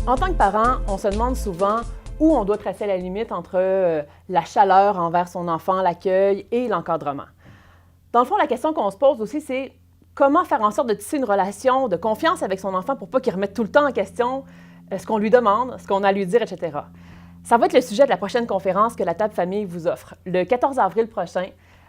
En tant que parent, on se demande souvent où on doit tracer la limite entre la chaleur envers son enfant, l'accueil et l'encadrement. Dans le fond, la question qu'on se pose aussi, c'est comment faire en sorte de tisser une relation de confiance avec son enfant pour pas qu'il remette tout le temps en question ce qu'on lui demande, ce qu'on a à lui dire, etc. Ça va être le sujet de la prochaine conférence que la Table Famille vous offre, le 14 avril prochain,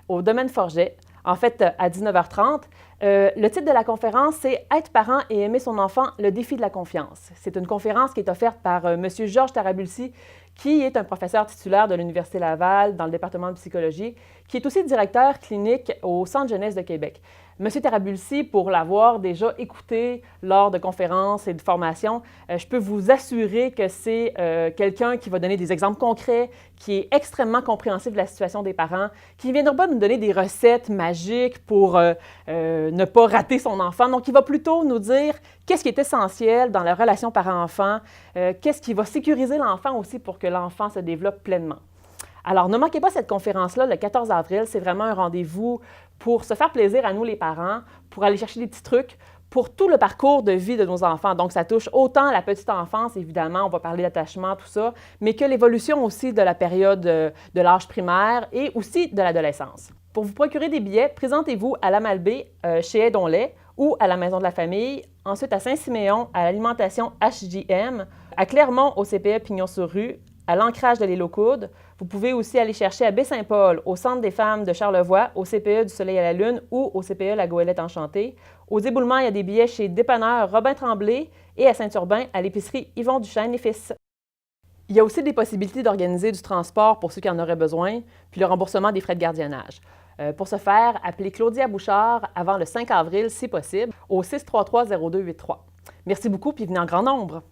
au Domaine Forget, en fait à 19h30. Le titre de la conférence, c'est « Être parent et aimer son enfant, le défi de la confiance ». C'est une conférence qui est offerte par M. Georges Tarabulsi, qui est un professeur titulaire de l'Université Laval dans le département de psychologie, qui est aussi directeur clinique au Centre jeunesse de Québec. M. Tarabulsi, pour l'avoir déjà écouté lors de conférences et de formations, je peux vous assurer que c'est quelqu'un qui va donner des exemples concrets, qui est extrêmement compréhensif de la situation des parents, qui ne viendra pas nous donner des recettes magiques pour ne pas rater son enfant. Donc, il va plutôt nous dire qu'est-ce qui est essentiel dans la relation parent-enfant, qu'est-ce qui va sécuriser l'enfant aussi pour que l'enfant se développe pleinement. Alors, ne manquez pas cette conférence-là le 14 avril. C'est vraiment un rendez-vous pour se faire plaisir à nous, les parents, pour aller chercher des petits trucs pour tout le parcours de vie de nos enfants. Donc, ça touche autant la petite enfance, évidemment, on va parler d'attachement, tout ça, mais que l'évolution aussi de la période de l'âge primaire et aussi de l'adolescence. Pour vous procurer des billets, présentez-vous à la Malbaie, chez Aidons-les, ou à la Maison de la Famille, ensuite à Saint-Siméon, à l'alimentation HJM, à Clermont, au CPE Pignon-sur-Rue, à l'Ancrage de l'Île aux Coudes. Vous pouvez aussi aller chercher à Baie-Saint-Paul, au Centre des femmes de Charlevoix, au CPE du Soleil à la Lune ou au CPE La Goélette Enchantée. Aux éboulements, il y a des billets chez Dépanneur Robin Tremblay et à Saint-Urbain, à l'épicerie Yvon Duchesne et Fils. Il y a aussi des possibilités d'organiser du transport pour ceux qui en auraient besoin, puis le remboursement des frais de gardiennage. Pour ce faire, appelez Claudia Bouchard avant le 5 avril, si possible, au 633-0283. Merci beaucoup, puis venez en grand nombre.